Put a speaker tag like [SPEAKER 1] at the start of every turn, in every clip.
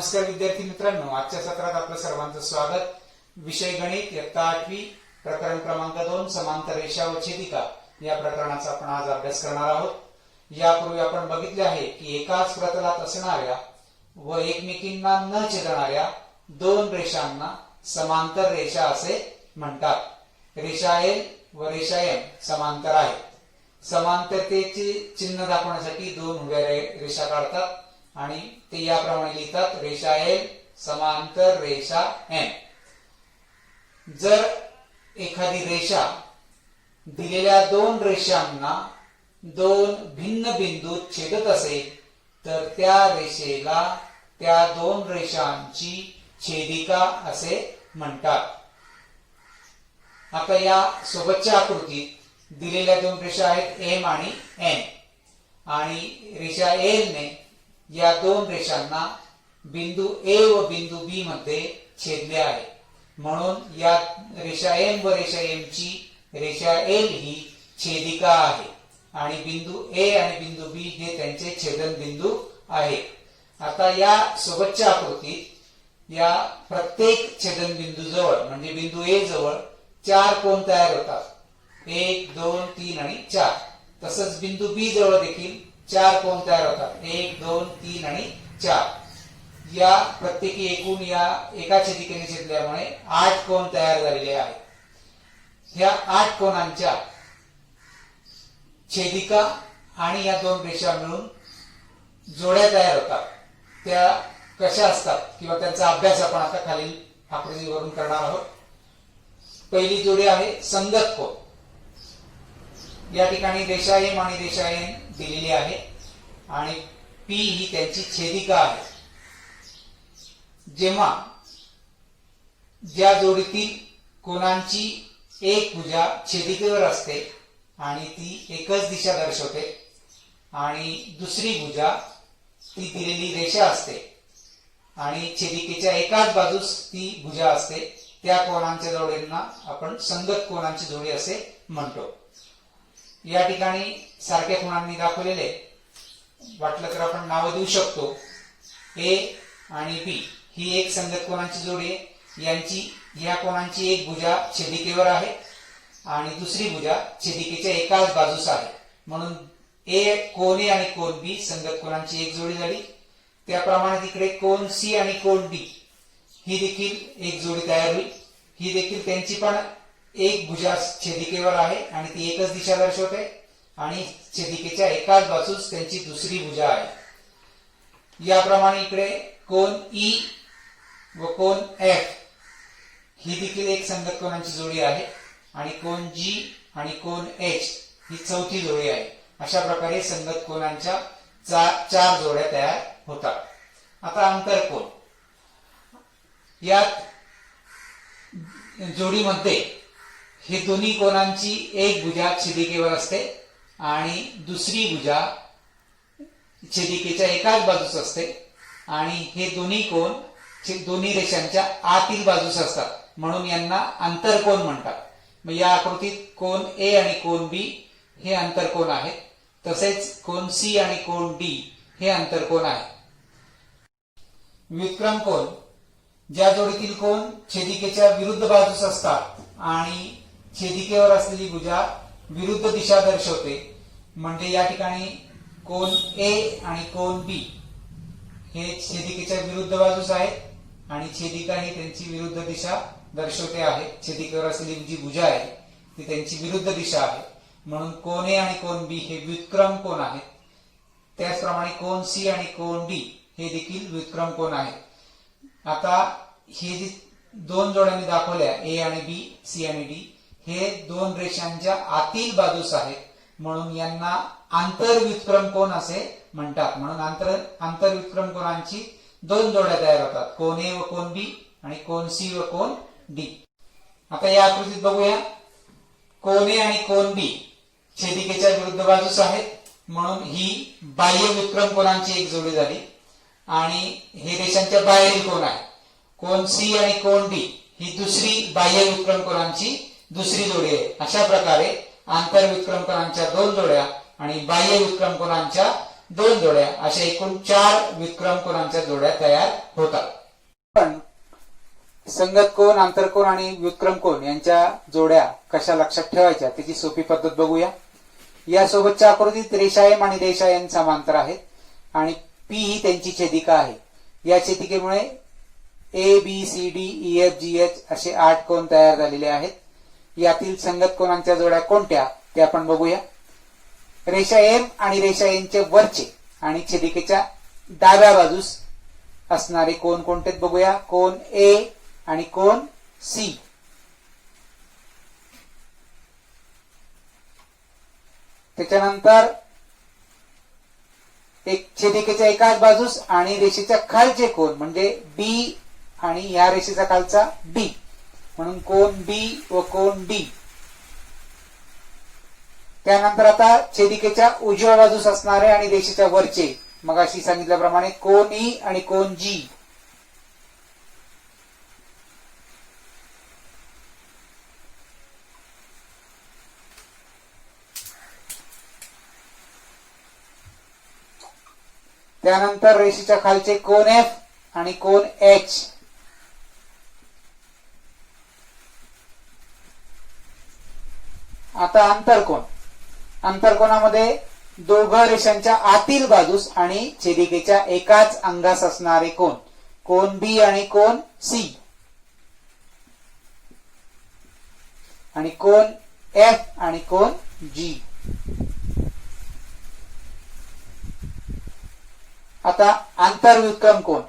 [SPEAKER 1] नमस्कार विद्यार्थी मित्रांनो, आजच्या सत्रात आपलं सर्वांचं स्वागत। विषय गणित, इयत्ता 8वी, प्रकरण क्रमांक 2, समांतर रेषा व छेदिका या प्रकरणाचा आपण आज अभ्यास करणार आहोत। यापूर्वी आपण बघितले आहे की एकाच प्रतलात असणाऱ्या व एकमेकींना न छेदणाऱ्या दोन रेषांना समांतर रेषा असे म्हणतात। रेषा एल व रेषा एम समांतर आहेत। समांतरतेचे चिन्ह दाखवण्यासाठी दोन उभ्या रेषा काढतात आणि ते याप्रमाणे लिहितात, रेषा एल समांतर रेषा एम। जर एखादी रेषा दिलेल्या दोन रेषांना दोन भिन्न बिंदूत छेदत असेल तर त्या रेषेला त्या दोन रेषांची छेदिका असे म्हणतात। आता या सोबतच्या आकृतीत दिलेल्या दोन रेषा आहेत एम आणि एन, आणि रेषा एल ने या दोन रेषांना बिंदू ए व बिंदू बी मध्ये छेदले आहे, म्हणून या रेषा एम व रेषा एम ची रेषा एल ही छेदिका आहे आणि बिंदू ए आणि बिंदू बी हे त्यांचे छेदन बिंदू आहे। आता या सोबतच्या आकृतीत या प्रत्येक छेदन बिंदू जवळ म्हणजे बिंदू ए जवळ चार कोन तयार होतात, 1 2 3 आणि 4। तसंच बिंदू बी जवळ देखील चार कोन तयार होतात, 1 2 3 आणि 4। या प्रत्येकी एकूण या एका छेदिकेने छेदल्यामुळे 8 कोन तयार झालेले आहेत। ह्या 8 कोनांच्या छेदिका आणि या दोन रेषा मिळून जोड्या तयार होतात। त्या कशा असतात किंवा त्यांचा अभ्यास आपण आता खालील आकृतीवरून करणार आहोत। पहिली जोडी आहे संगत कोन। या ठिकाणी रेषा एम आणि रेषा एन दिलेली आहे आणि पी ही त्यांची छेदिका आहे। जेव्हा ज्या जोडीतील कोनांची एक भुजा छेदिकेवर असते आणि ती एकच दिशा दर्शवते आणि दुसरी भुजा ती दिलेली रेषा असते आणि छेदिकेच्या एकाच बाजूस ती भुजा असते, त्या कोनांच्या जोडींना आपण संगत कोनांची जोडी असे म्हणतो। या ठिकाणी सारख्या कोनांनी दाखवलेले वाटलं तर आपण नाव देऊ शकतो। ए आणि बी ही एक संगत कोनांची जोडी आहे। यांची या कोनांची एक भुजा छेदिकेवर आहे आणि दुसरी भुजा छेदिकेच्या एकाच बाजूस आहे, म्हणून ए कोन ए आणि कोन बी संगत कोनांची एक जोडी झाली। त्याप्रमाणे तिकडे कोन सी आणि कोन डी ही देखील एक जोडी तयार होईल। ही देखील त्यांची पण एक भुजा छेदिकेवर आहे आणि ती एकच दिशा दर्शवते आणि छेदिकेच्या एकाच बाजूस त्यांची दुसरी भुजा आहे। याप्रमाणे इकडे कोन ई व कोन एफ ही देखील एक संगत कोनांची जोडी आहे आणि कोन जी आणि कोन एच ही चौथी जोडी आहे। अशा प्रकारे संगत कोनांच्या चार जोड्या तयार होतात। आता आंतरकोन। यात जोडीमध्ये हे दोन्ही कोनांची एक भुजा छेदिकेवर असते आणि दुसरी भुजा छेदिकेच्या एकाच बाजूस असते आणि हे दोन्ही कोन दोन्ही रेषांच्या आतील बाजूस असतात, म्हणून यांना आंतरकोन म्हणतात। मग या आकृतीत कोन ए आणि कोन बी हे आंतरकोन आहेत, तसेच कोन सी आणि कोन डी हे आंतरकोन आहेत। व्युत्क्रम कोन। ज्या जोडीतील कोन छेदिकेच्या विरुद्ध बाजूस असतात आणि छेदिकेवर असलेली भुजा विरुद्ध दिशा दर्शवते, म्हणजे या ठिकाणी कोन ए आणि कोन बी हे छेदिकेच्या विरुद्ध बाजूस आहेत आणि छेदिका ही त्यांची विरुद्ध दिशा दर्शवते आहे। छेदिकेवर असलेली जी भुजा आहे ती त्यांची विरुद्ध दिशा आहे, म्हणून कोन ए आणि कोन बी हे व्युत्क्रम कोन आहेत। त्याचप्रमाणे कोन सी आणि कोन डी हे देखील व्युत्क्रम कोन आहेत। आता हे जे दोन जोड्यांनी दाखवल्या ए आणि बी, सी आणि डी हे दोन रेषांच्या आतील बाजूस आहेत, म्हणून यांना आंतरव्युत्क्रम कोन असे म्हणतात। म्हणून आंतरव्युत्क्रम कोनांची दोन जोड्या तयार होतात, कोन ए व कोन बी आणि कोन सी व कोन डी। आता या आकृतीत बघूया, कोन ए आणि कोन बी छेदिकेच्या विरुद्ध बाजूस आहेत, म्हणून ही बाह्य व्युत्क्रम कोनांची एक जोडी झाली आणि हे रेषांच्या बाहेरील कोन आहे। कोन सी आणि कोन डी ही दुसरी बाह्य व्युत्क्रम कोनांची दुसरी जोडी आहे। अशा प्रकारे आंतरव्युत्क्रम कोनांच्या दोन जोड्या आणि बाह्य व्युत्क्रम कोनांच्या 2 जोड्या, अशा एकूण 4 व्युत्क्रम कोनांच्या जोड्या तयार होतात. पण संगत कोन, आंतरकोन आणि व्युत्क्रम कोन यांच्या जोड्या कशा लक्षात ठेवायच्या त्याची सोपी पद्धत बघूया. यासोबतच्या आकृतीत रेषा एम आणि रेषा एन समांतर आहेत आणि पी ही त्यांची छेदिका आहे. या छेदिकेमुळे A B C D E F G H असे 8 कोन तयार झालेले आहेत. यातील संगत कोनांच्या जोड्या कोणत्या ते आपण बघूया. रेषा एम आणि रेषा एनचे वरचे आणि छेदिकेच्या डाव्या बाजूस असणारे कोन कोणते बघूया. कोन ए आणि कोन सी. त्याच्यानंतर एक छेदिकेच्या एकाच बाजूस आणि रेषेच्या खालचे कोन म्हणजे बी आणि या रेषेचा खालचा डी म्हणून कोन बी व कोन डी. त्यानंतर आता छेदिकेच्या उजव्या बाजूस असणारे आणि रेषेच्या वरचे मगाशी सांगितल्याप्रमाणे कोन ई आणि कोन जी. त्यानंतर रेषेच्या खालचे कोन एफ आणि कोन एच. आता आंतरकोन. आंतरकोनामध्ये दोघं रेषांच्या आतील बाजूस आणि छेदिकेच्या एकाच अंगास असणारे कोन. कोन बी आणि कोन सी आणि कोन एफ आणि कोन जी. आता आंतरव्युत्क्रम कोन.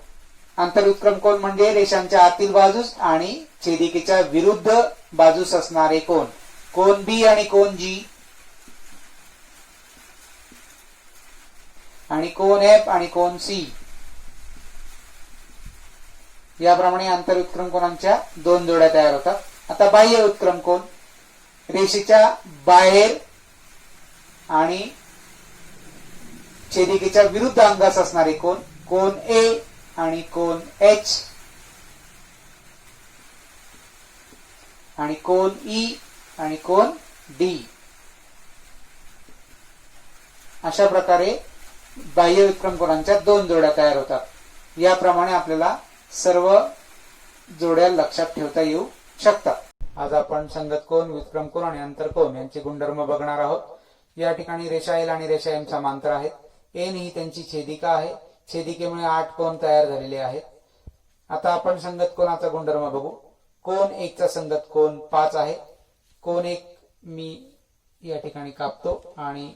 [SPEAKER 1] आंतरव्युत्क्रम कोन म्हणजे रेषांच्या आतील बाजूस आणि छेदिकेच्या विरुद्ध बाजूस असणारे कोन. कोन बी आणि कोन जी आणि कोन एफ आणि कोन सी. याप्रमाणे आंतरव्युत्क्रम कोनांच्या 2 जोड्या तयार होतात. आता बाह्य व्युत्क्रम कोन. रेषेच्या बाहेर आणि छेदिकेच्या विरुद्ध अंगास असणारे कोन. कोन ए आणि कोन एच आणि कोन ई आणि कोन डी. अशा प्रकारे बाह्य व्युत्क्रम कोनांच्या 2 जोड्या तयार होतात. याप्रमाणे आपल्याला सर्व जोड्या लक्षात ठेवता येऊ शकतात. आज आपण संगत कोन, व्युत्क्रम कोन आणि आंतरकोन यांचे गुणधर्म बघणार आहोत. या ठिकाणी रेषा एल आणि रेषा एम समांतर आहेत. एन ही त्यांची छेदिका आहे. छेदिकेमुळे 8 कोन तयार झालेले आहेत. आता आपण संगत कोनाचा गुणधर्म बघू. कोन 1 चा संगत कोन 5 आहे. कोन 1 मी या ठिकाणी कापतो आणि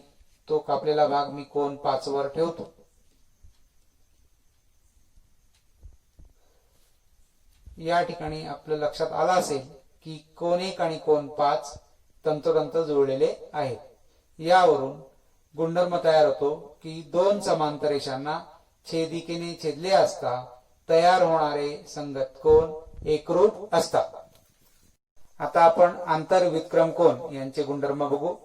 [SPEAKER 1] तो कापलेला भाग मी कोन 5 वर ठेवतो. या ठिकाणी आपल्या लक्षात आलं असेल की कोन 1 आणि कोन 5 तंतोतंत जुळलेले आहेत. यावरून गुणधर्म तयार होतो की 2 समांतर रेषांना छेदिकेने छेदले असता तयार होणारे संगत कोन एकरूप असतात. आता आपण आंतरव्युत्क्रम कोन यांचे गुणधर्म बघू.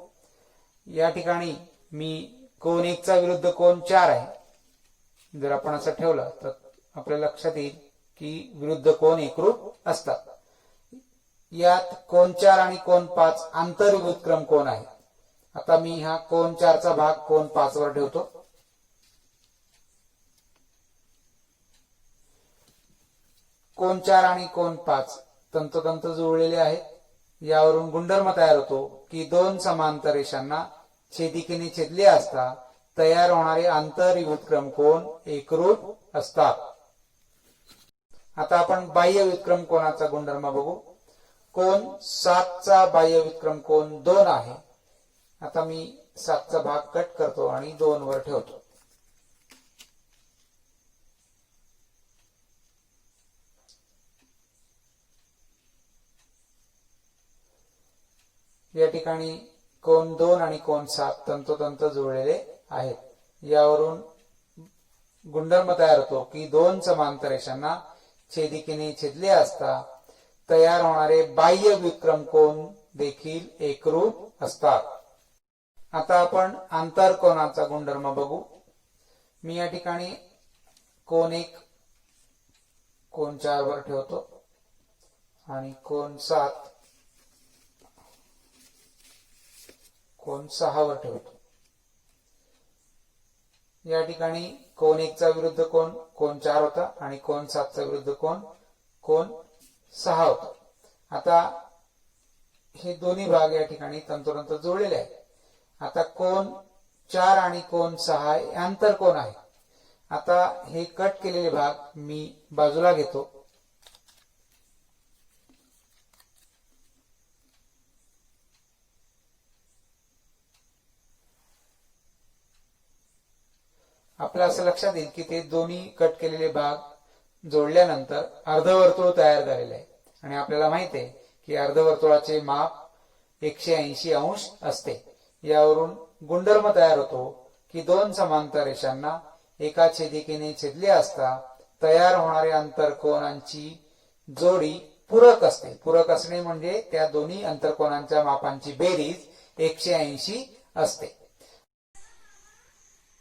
[SPEAKER 1] या ठिकाणी मी कोन 1 चा विरुद्ध कोन 4 आहे. जर आपण असं ठेवलं तर आपल्या लक्षात येईल की विरुद्ध कोन एकरूप असतात. यात कोन 4 आणि कोन 5 आंतरव्युत्क्रम कोन आहेत. आता मी हा कोन 4 चा भाग कोन 5 वर ठेवतो. कोन 4 आणि कोन 5 तंतोतंत जुळलेले आहेत. यावरून गुणधर्म तयार होतो की 2 समांतर रेषांना छेदिकेने छेदले असता तयार होणारे आंतरव्युत्क्रम कोन एकरूप असतात. आता आपण बाह्य व्युत्क्रम कोनाचा गुणधर्म बघू. कोन 7 चा बाह्य व्युत्क्रम कोन 2 आहे. आता मी 7 चा भाग कट करतो आणि 2 वर ठेवतो. या ठिकाणी कोन 2 आणि कोन 7 तंतोतंत जुळलेले आहेत. यावरून गुणधर्म तयार होतो की 2 समांतर रेषांना छेदिकेने छेदले असता तयार होणारे बाह्य व्युत्क्रम कोन देखील एकरूप असतात. आता आपण आंतरकोनाचा गुणधर्म बघू. मी या ठिकाणी कोन 1 कोन 4 वर ठेवतो आणि कोन 7 कोन 6 वर ठेवतो. या ठिकाणी कोन 1 चा विरुद्ध कोन 4 होता आणि कोन 7 चा विरुद्ध कोन 6 होता. आता हे दोन्ही भाग या ठिकाणी तंतोतंत जोडलेले आहेत. आता कोन 4 आणि कोन 6 हे आंतरकोन आहे. आता हे कट केलेले भाग मी बाजूला घेतो. आपल्या असं लक्षात येईल की ते दोन्ही कट केलेले भाग जोडल्यानंतर अर्धवर्तुळ तयार झालेले आहे आणि आपल्याला माहित आहे की अर्धवर्तुळाचे माप 180 अंश असते. यावरून गुणधर्म तयार होतो की दोन समांतर रेषांना एका छेदिकेने छेदले असता तयार होणाऱ्या अंतरकोनांची जोडी पूरक असते. पूरक असणे म्हणजे त्या दोन्ही अंतरकोनांच्या मापांची बेरीज 180 असते.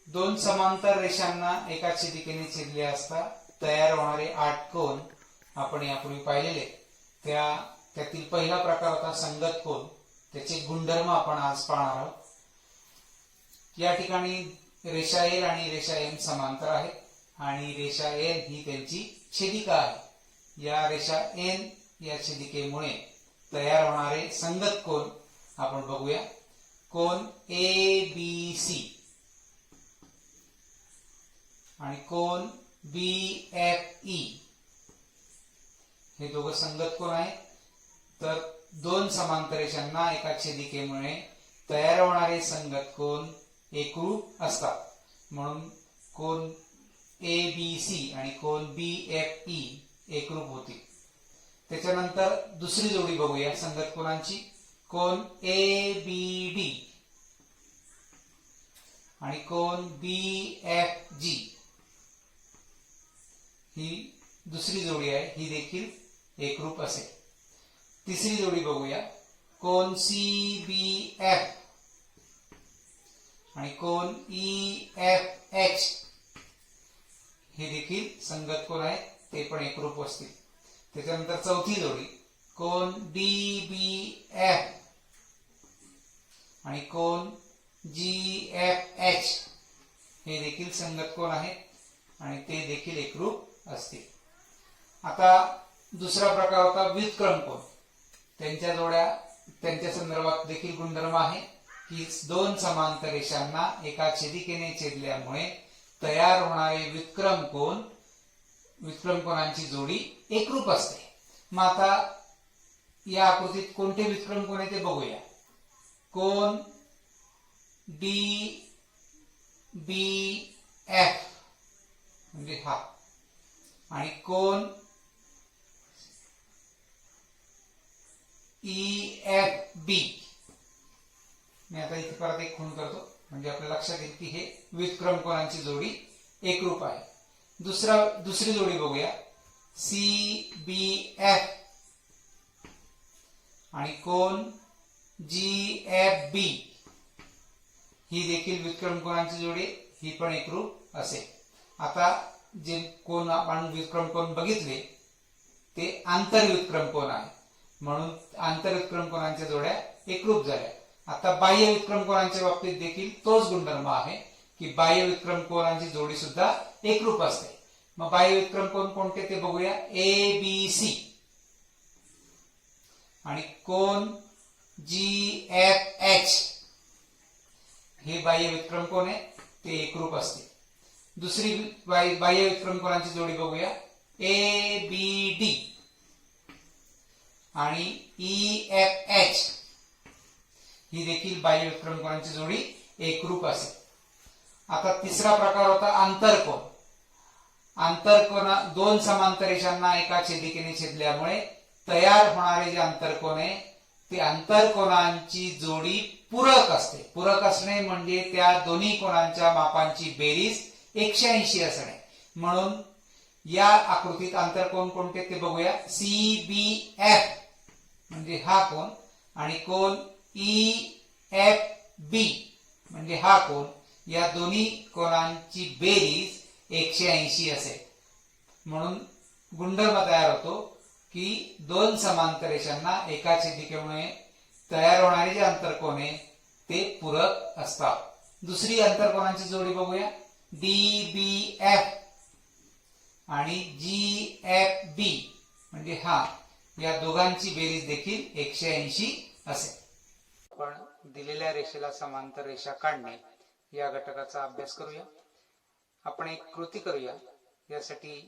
[SPEAKER 1] दोन समांतर रेषांना एका छेदिकेने छेदले असता तयार होणारे 8 कोन आपण यापूर्वी पाहिलेले. त्यातील पहिला प्रकार होता संगत कोन. त्याचे गुणधर्म आपण आज पाहणार आहोत. या ठिकाणी रेषा एल आणि रेषा एम समांतर आहेत आणि रेषा एल ही त्यांची छेदिका आहे. या रेषा एन या छेदिकेमुळे तयार होणारे संगत कोन आपण बघूया. कोन ABC आणि कोन BFE हे दोघं संगत कोन आहेत. तर दोन समांतर रेषांना एका छेदिकेमुळे तयार होणारे संगत कोन एकरूप असतात. म्हणून कोन ABC आणि कोन BFE एकरूप होतील. त्याच्यानंतर दुसरी जोडी बघूया संगत कोनांची. कोन ABD आणि कोन BFG ही दुसरी जोडी आहे. ही देखील एकरूप असेल. तिसरी जोडी बघूया. कोन CBF आणि कोन EFH हे देखील संगत कोन आहेत. ते पण एकरूप असतील. त्याच्यानंतर चौथी जोडी कोन DBF आणि कोन GFH हे देखील संगत कोन आहेत आणि ते देखील एकरूप असतील. आता दुसरा प्रकार होता व्युत्क्रम कोन. त्यांच्या संदर्भात देखील गुणधर्म आहे की दोन समांतर रेषांना एका छेदिकेने छेदल्यामुळे तयार होणारे व्युत्क्रम कोनांची जोडी एकरूप असते. मग आता या आकृतीत कोणते व्युत्क्रम कोन आहे ते बघूया. कोन DBF म्हणजे हा आणि कोन EFB. मी आता इथे परत एक खूण करतो म्हणजे आपल्या लक्षात येईल की हे व्युत्क्रम कोनांची जोडी एकरूप आहे. दुसरी जोडी बघूया. CBF आणि कोन GFB ही देखील व्युत्क्रम कोनांची जोडी. ही पण एकरूप असेल. आता जे कोन आपण व्युत्क्रम कोन बघितले ते आंतरव्युत्क्रम कोन आहे. म्हणून आंतरव्युत्क्रम कोनांच्या जोड्या एकरूप झाल्या. आता बाह्य व्युत्क्रम कोनांच्या बाबतीत देखील तोच गुणधर्म आहे की बाह्य व्युत्क्रम कोनांची जोडी सुद्धा एकरूप असते. मग बाह्य व्युत्क्रम कोन कोणते ते बघूया. ABC आणि कोन GFH हे बाह्य व्युत्क्रम कोन आहे. ते एकरूप असते. दुसरी बाह्य व्युत्क्रम कोनांची जोडी बघूया. ABD आणि EFH ही देखील बाह्य व्युत्क्रम कोनांची जोडी एकरूप असेल. आता तिसरा प्रकार होता आंतरकोन. दोन समांतर रेषांना एका छेदिकेने छेदल्यामुळे तयार होणारे जे अंतरकोन आहे ते अंतरकोनांची जोडी पूरक असते. पूरक असणे म्हणजे त्या दोन्ही कोनांच्या मापांची बेरीज 180 असणे. म्हणून या आकृतीत अंतरकोन कोणते ते बघूया. CBF म्हणजे हा कोन आणि कोन EFB म्हणजे हा कोन. या दोन्ही कोनांची बेरीज 180 असेल. म्हणून गुणधर्म तयार होतो की दोन समांतर रेषांना एका छेदिकेमुळे तयार होणारे जे अंतरकोन आहे ते पूरक असतात. दुसरी अंतरकोनांची जोडी बघूया. DBF आणि GFB म्हणजे हा या दोघांची बेरीज देखील 180 असेल. आपण दिलेल्या रेषेला समांतर रेषा काढणे या घटकाचा अभ्यास करूया. आपण एक कृती करूया. यासाठी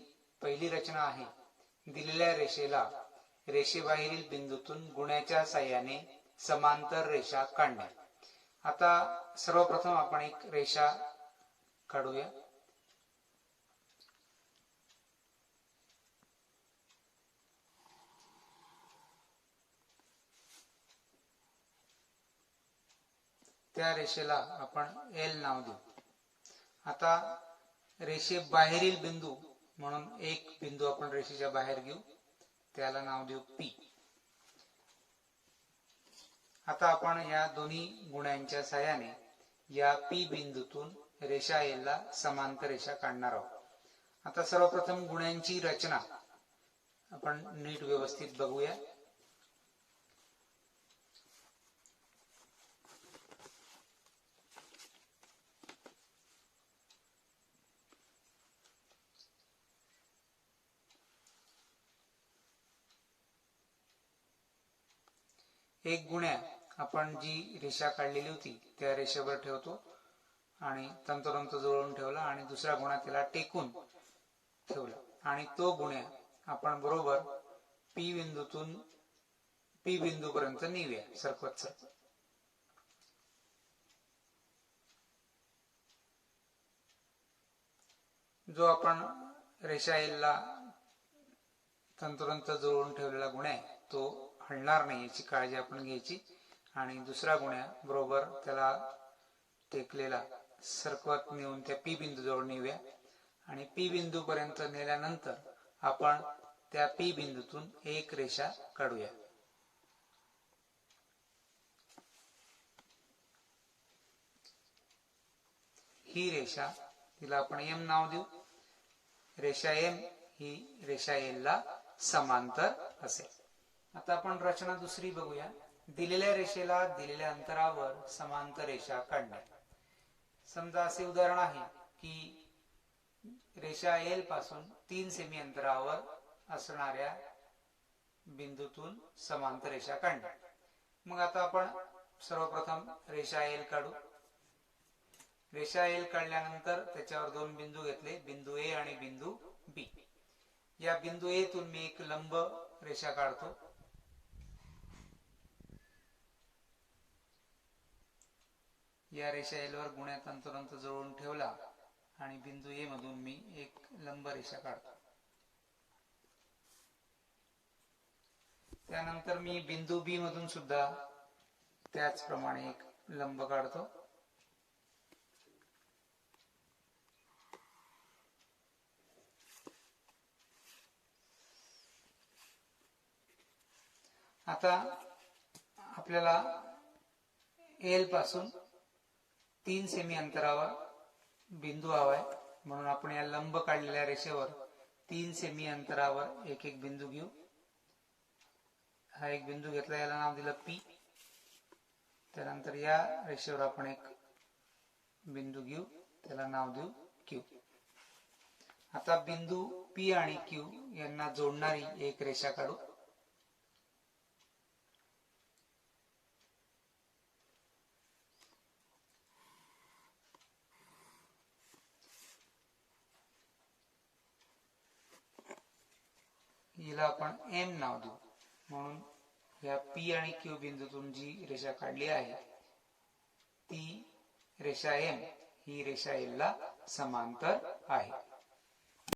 [SPEAKER 1] पहिली रचना आहे दिलेल्या रेषेला रेषेबाहेरील बिंदूतून गुण्याच्या साहाय्याने समांतर रेषा काढणे. आता सर्वप्रथम आपण एक रेषा काढूया. त्या रेषेला आपण L नाव देऊ. आता रेषेबाहेरील बिंदू म्हणून एक बिंदू आपण रेषेच्या बाहेर घेऊ, त्याला नाव देऊ P. आता आपण या दोन्ही गुणांच्या साहाय्याने या P बिंदूतून रेषा L ला समांतर रेषा काढणार आहोत. आता सर्वप्रथम गुणांची रचना आपण नीट व्यवस्थित बघूया. एक गुण्या आपण जी रेषा काढलेली होती त्या रेषेवर ठेवतो आणि तंतोतंत जुळवून ठेवला आणि दुसरा गुणा त्याला टेकून ठेवला आणि तो गुण्या आपण बरोबर P बिंदूतून P बिंदूपर्यंत नेऊया सरकवत सरकवत. जो आपण रेषा L ला तंतोतंत जुळवून ठेवलेला गुण्या आहे तो हलणार नाही याची काळजी आपण घ्यायची आणि दुसरा गुण्या बरोबर त्याला टेकलेला सरकवत नेऊन त्या P बिंदू जवळ नेऊया आणि P बिंदू पर्यंत नेल्यानंतर आपण त्या P बिंदूतून एक रेषा काढूया. ही रेषा तिला आपण M नाव देऊ. रेषा M ही रेषा L ला समांतर असेल. आता आपण रचना दुसरी बघूया. दिलेल्या रेषेला दिलेल्या अंतरावर समांतर रेषा काढणे. समजा असे उदाहरण आहे की रेषा L पासून 3 सेमी अंतरावर असणाऱ्या बिंदूतून समांतर रेषा काढणे. मग आता आपण सर्वप्रथम रेषा L काढू. रेषा L काढल्यानंतर त्याच्यावर दोन बिंदू घेतले, बिंदू A आणि बिंदू B. या बिंदू A तून मी एक लंब रेषा काढतो. या रेषा L वर गुण्या तंतोतंत जुळवून ठेवला आणि बिंदू A मधून मी एक लंब रेषा काढतो. त्यानंतर मी बिंदू B मधून सुद्धा त्याचप्रमाणे एक लंब काढतो. आता आपल्याला L पासून 3 सेमी अंतरावर बिंदू हवाय म्हणून आपण या लंब काढलेल्या रेषेवर 3 सेमी अंतरावर एक एक बिंदू घेऊ. हा एक बिंदू घेतला, याला नाव दिलं P. त्यानंतर या रेषेवर आपण एक बिंदू घेऊ, त्याला नाव देऊ Q. आता बिंदू P आणि Q यांना जोडणारी एक रेषा काढू. हिला आपण M नाव देऊ. म्हणून या P आणि Q बिंदूतून जी रेषा काढली आहे ती रेषा M ही रेषा L ला समांतर आहे.